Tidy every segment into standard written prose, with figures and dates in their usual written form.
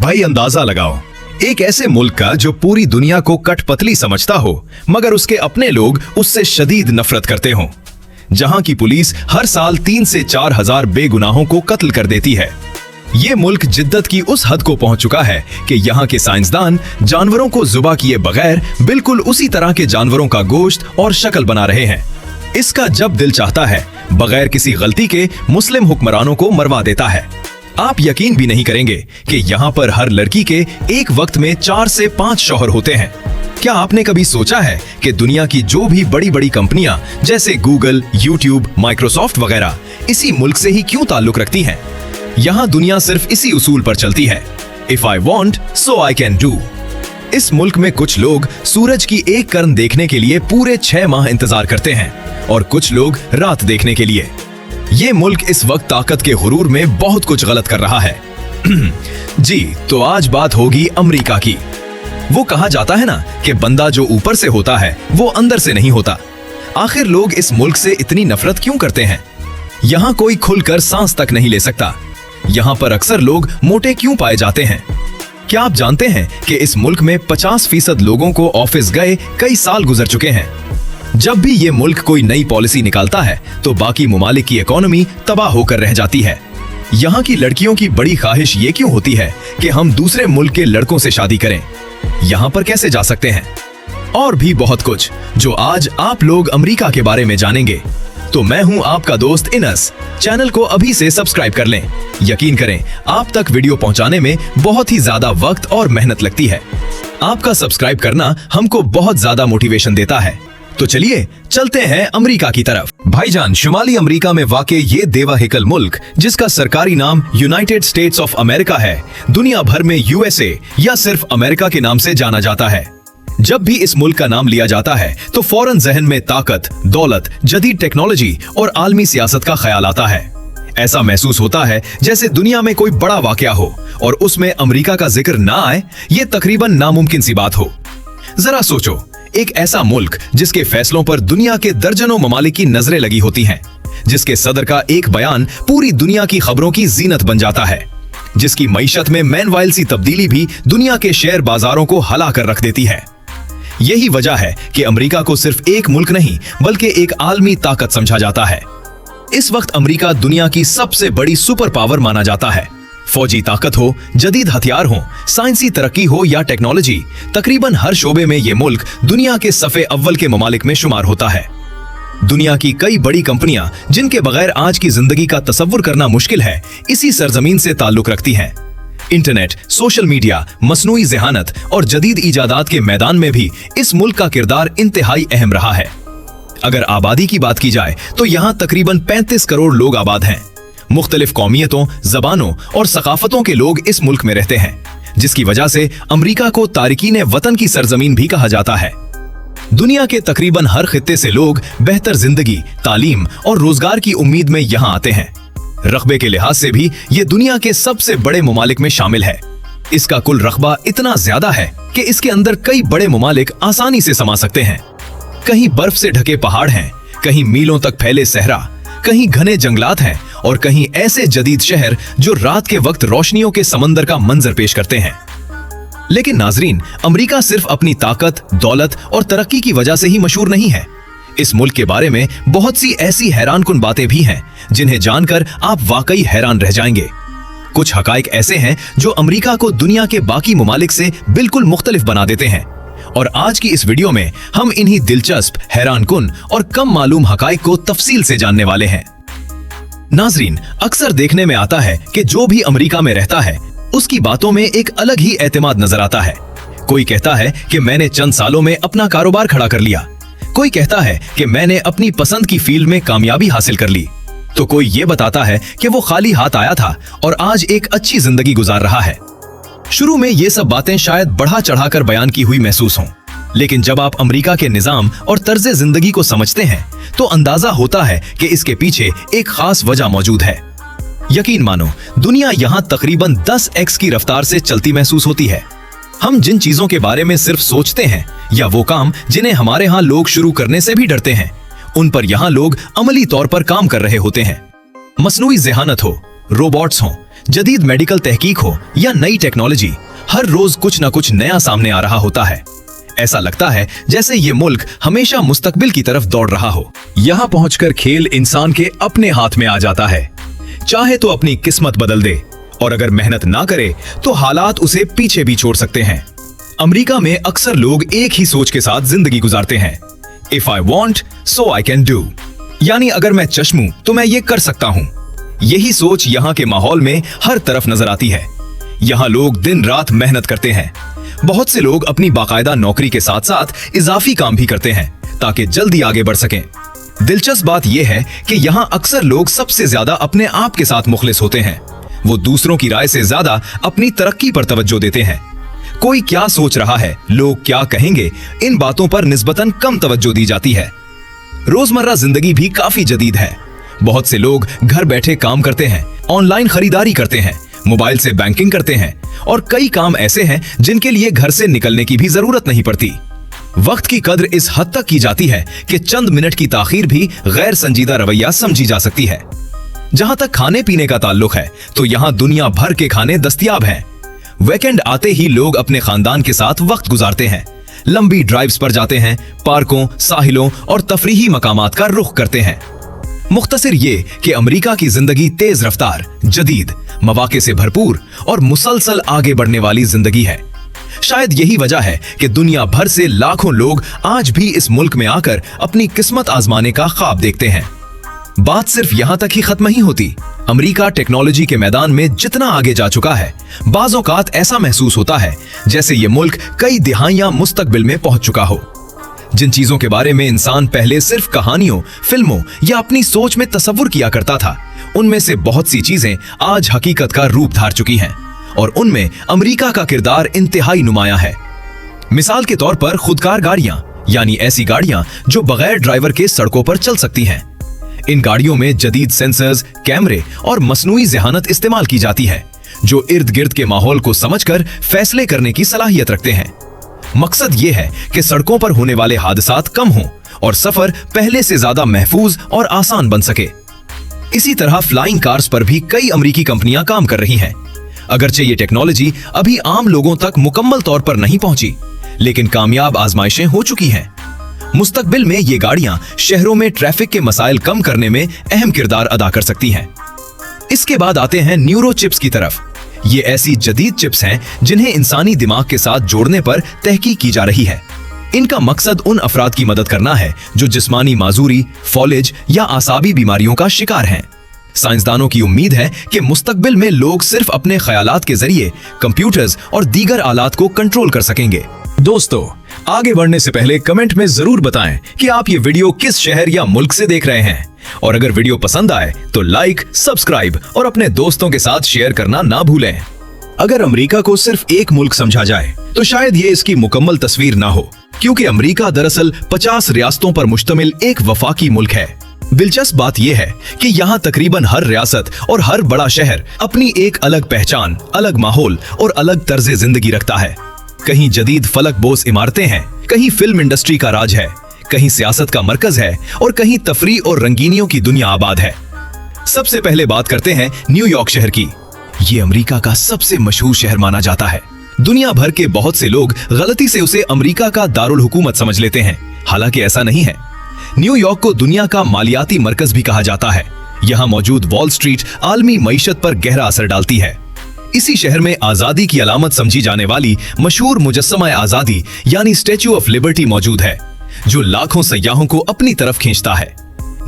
भाई अंदाजा लगाओ, एक ऐसे मुल्क का जो पूरी दुनिया को कठपुतली समझता हो मगर उसके अपने लोग उससे शदीद नफरत करते हों, जहां की पुलिस हर साल 3 से 4 हजार बेगुनाहों को कत्ल कर देती है। ये मुल्क जिद्दत की उस हद को पहुंच चुका है कि यहाँ के साइंसदान जानवरों को ज़ुबा किए बगैर बिल्कुल उसी तरह के जानवरों का गोश्त और शक्ल बना रहे हैं। इसका जब दिल चाहता है बगैर किसी गलती के मुस्लिम हुक्मरानों को मरवा देता है। आप यकीन भी नहीं करेंगे कि यहाँ पर हर लड़की के एक वक्त में 4 से 5 शौहर होते हैं। क्या आपने कभी सोचा है कि दुनिया की जो भी बड़ी बड़ी कंपनियां जैसे गूगल, यूट्यूब, माइक्रोसॉफ्ट वगैरह इसी मुल्क से ही क्यों ताल्लुक रखती हैं? यहाँ दुनिया सिर्फ इसी उसूल पर चलती है, if I want so I can do. इस मुल्क में कुछ लोग सूरज की एक किरण देखने के लिए पूरे 6 माह इंतजार करते हैं और कुछ लोग रात देखने के लिए। ये मुल्क इस वक्त ताकत के गुरूर में बहुत कुछ गलत कर रहा है। जी, तो आज बात होगी अमेरिका की। वो कहा जाता है ना कि बंदा जो ऊपर से होता है वो अंदर से नहीं होता। आखिर लोग इस मुल्क से इतनी नफरत क्यों करते हैं? यहाँ कोई खुलकर सांस तक नहीं ले सकता। यहाँ पर अक्सर लोग मोटे क्यों पाए जाते हैं? क्या आप जानते हैं कि इस मुल्क में 50% लोगों को ऑफिस गए कई साल गुजर चुके हैं? जब भी ये मुल्क कोई नई पॉलिसी निकालता है तो बाकी मुमालिक की इकोनॉमी तबाह होकर रह जाती है। यहाँ की लड़कियों की बड़ी ख्वाहिश ये क्यों होती है कि हम दूसरे मुल्क के लड़कों से शादी करें? यहाँ पर कैसे जा सकते हैं? और भी बहुत कुछ जो आज आप लोग अमेरिका के बारे में जानेंगे। तो मैं हूँ आपका दोस्त इनस। चैनल को अभी से सब्सक्राइब कर लें। यकीन करें, आप तक वीडियो पहुँचाने में बहुत ही ज्यादा वक्त और मेहनत लगती है। आपका सब्सक्राइब करना हमको बहुत ज्यादा मोटिवेशन देता है। तो चलिए चलते हैं अमेरिका की तरफ। भाईजान, शुमाली अमेरिका में वाक़ ये देवाहिकल मुल्क जिसका सरकारी नाम यूनाइटेड स्टेट्स ऑफ अमेरिका है, दुनिया भर में यूएसए या सिर्फ अमेरिका के नाम से जाना जाता है। जब भी इस मुल्क का नाम लिया जाता है तो फौरन जहन में ताकत, दौलत, जदीद टेक्नोलॉजी और आलमी सियासत का ख्याल आता है। ऐसा महसूस होता है जैसे दुनिया में कोई बड़ा वाकया हो और उसमें अमेरिका का जिक्र ना आए, ये तकरीबन नामुमकिन सी बात हो। जरा सोचो, एक ऐसा मुल्क जिसके फैसलों पर दुनिया के दर्जनों ममालिक की नजरें लगी होती हैं, जिसके सदर का एक बयान पूरी दुनिया की खबरों की जीनत बन जाता है, जिसकी मईशत में मैनवाइल सी तब्दीली भी दुनिया के शेयर बाजारों को हिला कर रख देती है। यही वजह है कि अमेरिका को सिर्फ एक मुल्क नहीं बल्कि एक आलमी ताकत समझा जाता है। इस वक्त अमेरिका दुनिया की सबसे बड़ी सुपर पावर माना जाता है। फौजी ताकत हो, जदीद हथियार हो, साइंसी तरक्की हो या टेक्नोलॉजी, तकरीबन हर शोबे में ये मुल्क दुनिया के सफ़े अव्वल के ममालिक में शुमार होता है। दुनिया की कई बड़ी कंपनियां जिनके बगैर आज की जिंदगी का तसव्वुर करना मुश्किल है, इसी सरजमीन से ताल्लुक रखती हैं। इंटरनेट, सोशल मीडिया, मसनूई ज़हानत और जदीद इजादात के मैदान में भी इस मुल्क का किरदार इंतहाई अहम रहा है। अगर आबादी की बात की जाए तो यहाँ तकरीबन 35 करोड़ लोग आबाद हैं। मुख्तलिफ कौमियतों, जबानों और सकाफतों के लोग इस मुल्क में रहते हैं, जिसकी वजह से अमेरिका को तारिकीन वतन की सरजमीन भी कहा जाता है। दुनिया के तकरीबन हर खित्ते से लोग बेहतर जिंदगी, तालीम और रोजगार की उम्मीद में यहाँ आते हैं। रकबे के लिहाज से भी ये दुनिया के सबसे बड़े मुमालिक में शामिल है। इसका कुल रकबा इतना ज्यादा है कि इसके अंदर कई बड़े मुमालिक आसानी से समा सकते हैं। कहीं बर्फ से ढके पहाड़ हैं, कहीं मीलों तक फैले सहरा, कहीं घने जंगलात हैं और कहीं ऐसे जदीद शहर जो रात के वक्त रोशनियों के समंदर का मंजर पेश करते हैं। लेकिन नाजरीन, अमेरिका सिर्फ अपनी ताकत, दौलत और तरक्की की वजह से ही मशहूर नहीं है। इस मुल्क के बारे में बहुत सी ऐसी हैरानकुन बातें भी हैं जिन्हें जानकर आप वाकई हैरान रह जाएंगे। कुछ हकाइक ऐसे हैं जो अमेरिका को दुनिया के बाकी मुमालिक से बिल्कुल मुख्तलिफ बना देते हैं और आज की इस वीडियो में हम इन्हीं दिलचस्प, हैरानकुन और कम मालूम हकाइक को तफसील से जानने वाले हैं। नाजरीन, अक्सर देखने में आता है कि जो भी अमेरिका में रहता है उसकी बातों में एक अलग ही एतमाद नजर आता है। कोई कहता है कि मैंने चंद सालों में अपना कारोबार खड़ा कर लिया, कोई कहता है कि मैंने अपनी पसंद की फील्ड में कामयाबी हासिल कर ली, तो कोई ये बताता है कि वो खाली हाथ आया था और आज एक अच्छी जिंदगी गुजार रहा है। शुरू में ये सब बातें शायद बढ़ा चढ़ाकर बयान की हुई महसूस हों, लेकिन जब आप अमेरिका के निजाम और तर्ज जिंदगी को समझते हैं तो अंदाजा होता है कि इसके पीछे एक खास वजह मौजूद है। यकीन मानो, दुनिया यहाँ तकरीबन 10x की रफ्तार से चलती महसूस होती है। हम जिन चीजों के बारे में सिर्फ सोचते हैं या वो काम जिन्हें हमारे यहाँ लोग शुरू करने से भी डरते हैं, उन पर यहाँ लोग अमली तौर पर काम कर रहे होते हैं। मसनूई ज़हानत हो, रोबोट्स हों जदीद मेडिकल तहकीक हो या नई टेक्नोलॉजी, हर रोज कुछ न कुछ नया सामने आ रहा होता है। ऐसा लगता है जैसे ये मुल्क हमेशा मुस्तकबिल की तरफ दौड़ रहा हो। यहाँ पहुंचकर खेल इंसान के अपने हाथ में आ जाता है। चाहे तो अपनी किस्मत बदल दे और अगर मेहनत ना करे तो हालात उसे पीछे भी छोड़ सकते हैं। अमेरिका में अक्सर लोग एक ही सोच के साथ जिंदगी गुजारते हैं, if I want so I can do, यानी अगर मैं चश्मू तो मैं ये कर सकता हूँ। यही सोच यहाँ के माहौल में हर तरफ नजर आती है। यहाँ लोग दिन रात मेहनत करते हैं। बहुत से लोग अपनी बाकायदा नौकरी के साथ साथ इजाफी काम भी करते हैं ताकि जल्दी आगे बढ़ सकें। दिलचस्प बात यह है कि यहाँ अक्सर लोग सबसे ज्यादा अपने आप के साथ मुखलिस होते हैं। वो दूसरों की राय से ज्यादा अपनी तरक्की पर तवज्जो देते हैं। कोई क्या सोच रहा है, लोग क्या कहेंगे, इन बातों पर निस्बतन कम तवज्जो दी जाती है। रोजमर्रा जिंदगी भी काफी जदीद है। बहुत से लोग घर बैठे काम करते हैं, ऑनलाइन खरीदारी करते हैं, मोबाइल से बैंकिंग करते हैं और कई काम ऐसे हैं जिनके लिए घर से निकलने की भी जरूरत नहीं पड़ती। वक्त की कद्र इस हद तक की जाती है कि चंद मिनट की ताखीर भी गैर संजीदा रवैया समझी जा सकती है। जहां तक खाने पीने का ताल्लुक है तो यहाँ दुनिया भर के खाने दस्तयाब हैं। वीकेंड आते ही लोग अपने खानदान के साथ वक्त गुजारते हैं, लंबी ड्राइव्स पर जाते हैं, पार्कों, साहिलों और तफरीही मकामात का रुख करते हैं। मुख्तसर ये कि अमेरिका की जिंदगी तेज रफ्तार, जदीद, मौके से भरपूर और मुसलसल आगे बढ़ने वाली जिंदगी है। शायद यही वजह है कि दुनिया भर से लाखों लोग आज भी इस मुल्क में आकर अपनी किस्मत आजमाने का ख्वाब देखते हैं। बात सिर्फ यहां तक ही खत्म नहीं होती। अमेरिका टेक्नोलॉजी के मैदान में जितना आगे जा चुका है, बाज़ औक़ात ऐसा महसूस होता है जैसे ये मुल्क कई दिहाइयां मुस्तकबिल में पहुंच चुका हो। जिन चीजों के बारे में इंसान पहले सिर्फ कहानियों, फिल्मों या अपनी सोच में तसव्वुर किया करता था, उनमें से बहुत सी चीजें आज हकीकत का रूप धार चुकी हैं और उनमें अमेरिका का किरदार इंतहाई नुमायां है। मिसाल के तौर पर खुदकार गाड़ियां, यानी ऐसी गाड़ियां जो बगैर ड्राइवर के सड़कों पर चल सकती हैं। इन गाड़ियों में जदीद सेंसर्स, कैमरे और मसनूई ज़हानत इस्तेमाल की जाती है जो इर्द गिर्द के माहौल को समझकर फैसले करने की सलाहियत रखते हैं। मकसद ये है कि सड़कों पर होने वाले हादसात कम हों और सफर पहले से ज्यादा महफूज और आसान बन सके। इसी तरह फ्लाइंग कार्स पर भी कई अमेरिकी कंपनियां काम कर रही हैं। अगरचे ये टेक्नोलॉजी अभी आम लोगों तक मुकम्मल तौर पर नहीं पहुंची, लेकिन कामयाब आजमाइशें हो चुकी हैं। मुस्तकबिल में ये गाड़ियां शहरों में ट्रैफिक के मसाइल कम करने में अहम किरदार अदा कर सकती हैं। इसके बाद आते हैं न्यूरो चिप्स की तरफ। ये ऐसी जदीद चिप्स हैं जिन्हें इंसानी दिमाग के साथ जोड़ने पर तहकीक की जा रही है। इनका मकसद उन अफराद की मदद करना है जो जिस्मानी माजूरी, फॉलेज या आसाबी बीमारियों का शिकार हैं। साइंसदानों की उम्मीद है कि मुस्तकबिल में लोग सिर्फ अपने ख्यालात के जरिए कंप्यूटर्स और दीगर आलात को कंट्रोल कर सकेंगे। दोस्तों, आगे बढ़ने से पहले कमेंट में जरूर बताएं कि आप ये वीडियो किस शहर या मुल्क से देख रहे हैं, और अगर वीडियो पसंद आए तो लाइक, सब्सक्राइब और अपने दोस्तों के साथ शेयर करना ना भूलें। अगर अमेरिका को सिर्फ एक मुल्क समझा जाए तो शायद ये इसकी मुकम्मल तस्वीर ना हो, क्योंकि अमेरिका दरअसल 50 रियासतों पर मुश्तमिल एक वफाकी मुल्क है। दिलचस्प बात यह है कि यहाँ तकरीबन हर रियासत और हर बड़ा शहर अपनी एक अलग पहचान, अलग माहौल और अलग तर्ज जिंदगी रखता है। कहीं जदीद फलकबोस इमारतें हैं, कहीं फिल्म इंडस्ट्री का राज है, कहीं सियासत का मरकज है और कहीं तफरीह और रंगीनियों की दुनिया आबाद है। सबसे पहले बात करते हैं न्यूयॉर्क शहर की। ये अमेरिका का सबसे मशहूर शहर माना जाता है। दुनिया भर के बहुत से लोग गलती से उसे अमेरिका का दारुल हुकूमत समझ लेते हैं, हालांकि ऐसा नहीं है। न्यूयॉर्क को दुनिया का मालियाती मरकज भी कहा जाता है। यहाँ मौजूद वॉल स्ट्रीट आलमी मईशत पर गहरा असर डालती है। इसी शहर में आजादी की अलामत समझी जाने वाली मशहूर मुजस्समा आजादी यानी स्टैच्यू ऑफ लिबर्टी मौजूद है, जो लाखों सयाहों को अपनी तरफ खींचता है।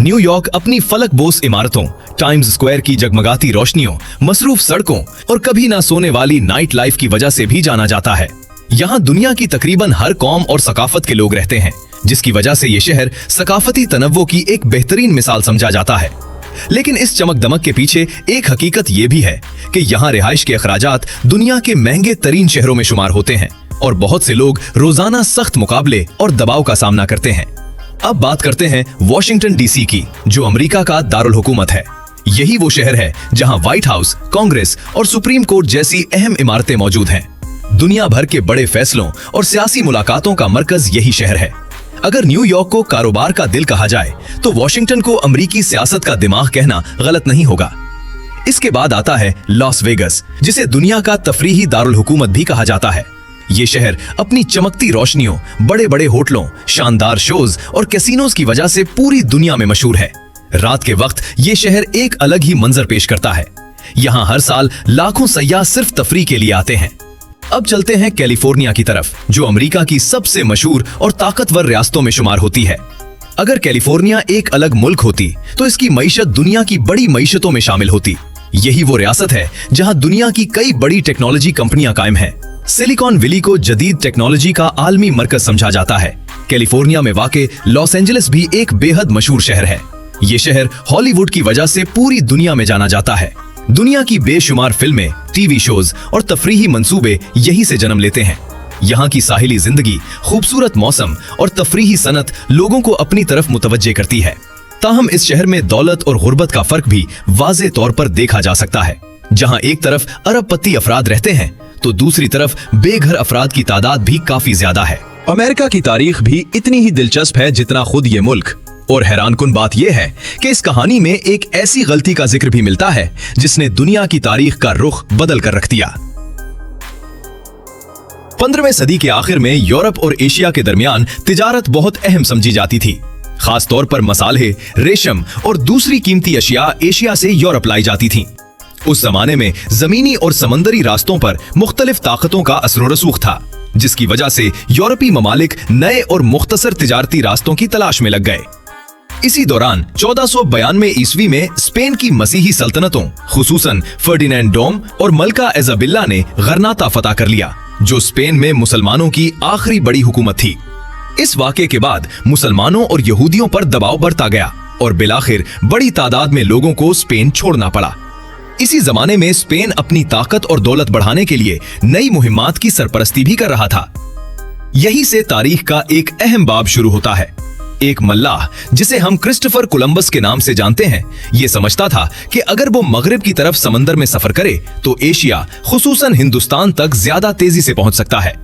न्यूयॉर्क अपनी फलकबोस इमारतों, टाइम्स स्क्वायर की जगमगाती रोशनियों, मसरूफ सड़कों और कभी ना सोने वाली नाइट लाइफ की वजह से भी जाना जाता है। यहाँ दुनिया की तकरीबन हर कौम और सकाफत के लोग रहते हैं, जिसकी वजह से ये शहर सकाफती तनव्वुर की एक बेहतरीन मिसाल समझा जाता है। लेकिन इस चमक दमक के पीछे एक हकीकत ये भी है कि यहाँ रिहाइश के अखराजात दुनिया के महंगे तरीन शहरों में शुमार होते हैं और बहुत से लोग रोजाना सख्त मुकाबले और दबाव का सामना करते हैं। अब बात करते हैं वॉशिंगटन डीसी की, जो अमेरिका का दारुल हुकूमत है। यही वो शहर है जहाँ व्हाइट हाउस, कांग्रेस और सुप्रीम कोर्ट जैसी अहम इमारतें मौजूद हैं। दुनिया भर के बड़े फैसलों और सियासी मुलाकातों का मरकज यही शहर है। अगर न्यूयॉर्क को कारोबार का दिल कहा जाए तो वॉशिंगटन को अमेरिकी सियासत का दिमाग कहना गलत नहीं होगा। इसके बाद आता है लॉस वेगस, जिसे दुनिया का तफरीही दारुल हुकूमत भी कहा जाता है। ये शहर अपनी चमकती रोशनियों, बड़े बड़े होटलों, शानदार शोज और कैसीनोज की वजह से पूरी दुनिया में मशहूर है। रात के वक्त ये शहर एक अलग ही मंजर पेश करता है। यहाँ हर साल लाखों सयाह सिर्फ तफरीह के लिए आते हैं। अब चलते हैं कैलिफोर्निया की तरफ, जो अमेरिका की सबसे मशहूर और ताकतवर रियासतों में शुमार होती है। अगर कैलिफोर्निया एक अलग मुल्क होती तो इसकी मईशत दुनिया की बड़ी मईशतों में शामिल होती। यही वो रियासत है जहां दुनिया की कई बड़ी टेक्नोलॉजी कंपनियां कायम हैं। सिलिकॉन वैली को जदीद टेक्नोलॉजी का आलमी मरकज समझा जाता है। कैलिफोर्निया में वाक़े लॉस एंजलिस भी एक बेहद मशहूर शहर है। ये शहर हॉलीवुड की वजह से पूरी दुनिया में जाना जाता है। दुनिया की बेशुमार फिल्में, टीवी शोज और तफरीही मंसूबे यहीं से जन्म लेते हैं। यहाँ की साहिली जिंदगी, खूबसूरत मौसम और तफरीही सनत लोगों को अपनी तरफ मुतवज्जे करती है। ताहम इस शहर में दौलत और गुर्बत का फर्क भी वाज़े तौर पर देखा जा सकता है। जहाँ एक तरफ अरबपति अफराद रहते हैं तो दूसरी तरफ बेघर अफराद की तादाद भी काफी ज्यादा है। अमेरिका की तारीख भी इतनी ही दिलचस्प है जितना खुद ये मुल्क। और हैरानकुन बात यह है कि इस कहानी में एक ऐसी गलती का जिक्र भी मिलता है जिसने दुनिया की तारीख का रुख बदल कर रख दिया। 15वीं सदी के आखिर में यूरोप और एशिया के दरमियान तिजारत बहुत अहम समझी जाती थी। खास तौर पर मसाले, रेशम और दूसरी कीमती अशिया एशिया से यूरोप लाई जाती थीं। उस जमाने में जमीनी और समंदरी रास्तों पर मुख्तलिफ ताकतों का असर और रसूख था, जिसकी वजह से यूरोपीय ममालिक नए और मुख्तसर तिजारती रास्तों की तलाश में लग गए। इसी दौरान 1492 ईस्वी में स्पेन की मसीही सल्तनतों, खुसूसन फर्डिनेंड डोम और मलका इजाबिल्ला ने गरनाता फतह कर लिया, जो स्पेन में मुसलमानों की आखिरी बड़ी हुकूमत थी। इस वाक़े के बाद मुसलमानों और यहूदियों पर दबाव बढ़ता गया और बिलाखिर बड़ी तादाद में लोगों को स्पेन छोड़ना पड़ा। इसी जमाने में स्पेन अपनी ताकत और दौलत बढ़ाने के लिए नई मुहिम्मात की सरपरस्ती भी कर रहा था। यही से तारीख का एक अहम बाब शुरू होता है। एक मल्लाह, जिसे हम क्रिस्टोफर कोलंबस के नाम से जानते हैं, ये समझता था कि अगर वो मगरिब की तरफ समंदर में सफर करे तो एशिया, खुसूसन हिंदुस्तान तक ज्यादा तेजी से पहुंच सकता है।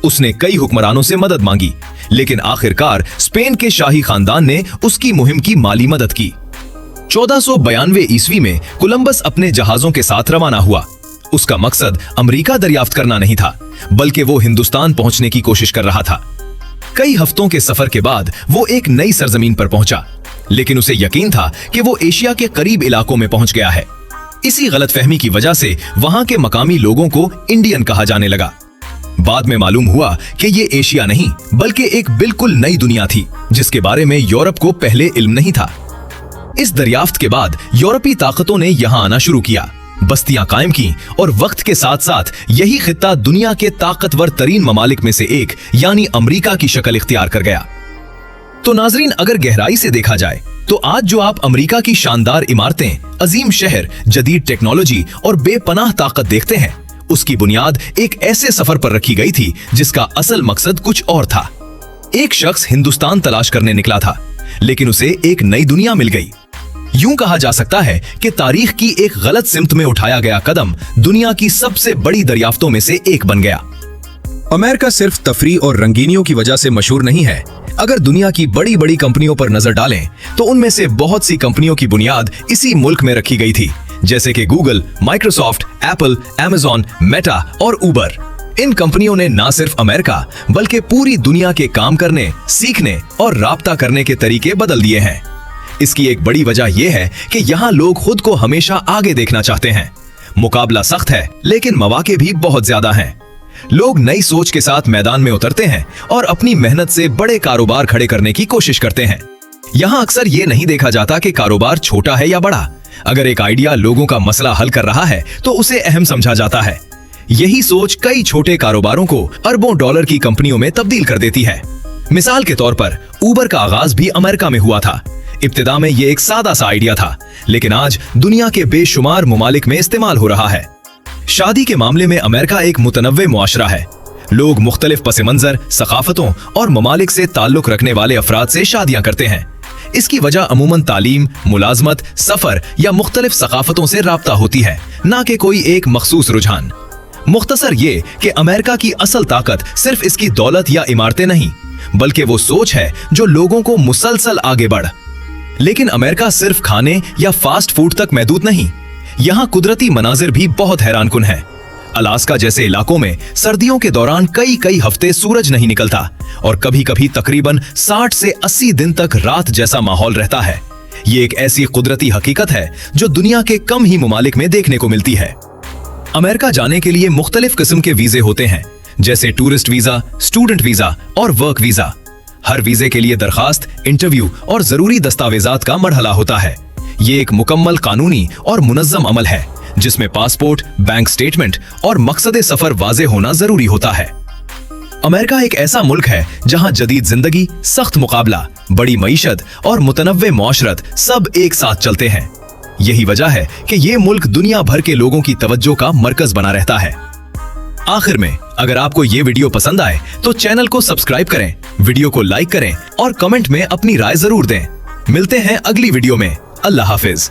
उसने कई हुक्मरानों से मदद मांगी, लेकिन आखिरकार स्पेन के शाही खानदान ने उसकी मुहिम की माली मदद की। 1492 ईस्वी में कोलंबस अपने जहाजों के साथ रवाना हुआ। उसका मकसद अमेरिका दरियाफ्त करना नहीं था, बल्कि वो हिंदुस्तान पहुंचने की कोशिश कर रहा था। कई हफ्तों के सफर के बाद वो एक नई सरजमीन पर पहुंचा, लेकिन उसे यकीन था कि वो एशिया के करीब इलाकों में पहुंच गया है। इसी गलतफहमी की वजह से वहां के मकामी लोगों को इंडियन कहा जाने लगा। बाद में मालूम हुआ कि ये एशिया नहीं बल्कि एक बिल्कुल नई दुनिया थी, जिसके बारे में यूरोप को पहले इल्म नहीं था। इस दरियाफ्त के बाद यूरोपीय ताकतों ने यहां आना शुरू किया, बस्तियां कायम की और वक्त के साथ साथ यही खित्ता दुनिया के ताकतवर तरीन ममालिक में से एक यानी अमेरिका की शक्ल इख्तियार कर गया। तो नाजरीन, अगर गहराई से देखा जाए तो आज जो आप अमेरिका की शानदार इमारतें, अजीम शहर, जदीद टेक्नोलॉजी और बेपनाह ताकत देखते हैं, उसकी बुनियाद एक ऐसे सफर पर रखी गई थी जिसका असल मकसद कुछ और था। एक शख्स हिंदुस्तान तलाश करने निकला था, लेकिन उसे एक नई दुनिया मिल गई। यूं कहा जा सकता है कि तारीख की एक गलत सिमत में उठाया गया कदम दुनिया की सबसे बड़ी दरियाफ्तों में से एक बन गया। अमेरिका सिर्फ तफरीह और रंगीनियों की वजह से मशहूर नहीं है। अगर दुनिया की बड़ी बड़ी कंपनियों पर नजर डालें तो उनमें से बहुत सी कंपनियों की बुनियाद इसी मुल्क में रखी गई थी, जैसे कि Google, Microsoft, Apple, Amazon, Meta और उबर। इन कंपनियों ने न सिर्फ अमेरिका बल्कि पूरी दुनिया के काम करने, सीखने और राब्ता करने के तरीके बदल दिए हैं। इसकी एक बड़ी वजह यह है कि यहाँ लोग खुद को हमेशा आगे देखना चाहते हैं। मुकाबला सख्त है, लेकिन मौके भी बहुत ज्यादा हैं। लोग नई सोच के साथ मैदान में उतरते हैं और अपनी मेहनत से बड़े कारोबार खड़े करने की कोशिश करते हैं। यहाँ अक्सर ये नहीं देखा जाता कि कारोबार छोटा है या बड़ा। अगर एक आइडिया लोगों का मसला हल कर रहा है तो उसे अहम समझा जाता है। यही सोच कई छोटे कारोबारों को अरबों डॉलर की कंपनियों में तब्दील कर देती है। मिसाल के तौर पर उबर का आगाज भी अमेरिका में हुआ था। इब्तिदा में ये एक सादा सा आइडिया था, लेकिन आज दुनिया के बेशुमार ममालिक में इस्तेमाल हो रहा है। शादी के मामले में अमेरिका एक मुतनव्वे मुआशरा है। लोग मुख्तलिफ पस मंजर, सकाफतों और ममालिक से ताल्लुक रखने वाले अफराद से शादियां करते हैं। इसकी वजह अमूमन तालीम, मुलाजमत, सफर या मुख्तलिफ सकाफतों से राब्ता होती है, ना कि कोई एक मखसूस रुझान। मुख्तसर ये कि अमेरिका की असल ताकत सिर्फ इसकी दौलत या इमारतें नहीं, बल्कि वो सोच है जो लोगों को मुसलसल आगे बढ़। लेकिन अमेरिका सिर्फ खाने या फास्ट फूड तक महदूद नहीं। यहाँ कुदरती मनाजिर भी बहुत हैरानकुन हैं। अलास्का जैसे इलाकों में सर्दियों के दौरान कई कई हफ्ते सूरज नहीं निकलता और कभी-कभी तकरीबन 60 से 80 दिन तक रात जैसा माहौल रहता है। ये एक ऐसी कुदरती हकीकत है जो दुनिया के कम ही ममालिक में देखने को मिलती है। अमेरिका जाने के लिए मुख्तलिफ किस्म के वीजे होते हैं, जैसे टूरिस्ट वीजा, स्टूडेंट वीजा और वर्क वीजा। हर वीजे के लिए दरखास्त, इंटरव्यू और जरूरी दस्तावेजात का मरहला होता है। ये एक मुकम्मल कानूनी और मुनज़्ज़म अमल है जिसमें पासपोर्ट, बैंक स्टेटमेंट और मकसद सफर वाज़ेह होना जरूरी होता है। अमेरिका एक ऐसा मुल्क है जहां जदीद जिंदगी, सख्त मुकाबला, बड़ी मईशत और मुतनव्वे मौशरत सब एक साथ चलते हैं। यही वजह है कि ये मुल्क दुनिया भर के लोगों की तवज्जो का मरकज बना रहता है। आखिर में, अगर आपको ये वीडियो पसंद आए तो चैनल को सब्सक्राइब करें, वीडियो को लाइक करें और कमेंट में अपनी राय जरूर दें। मिलते हैं अगली वीडियो में। अल्लाह हाफिज।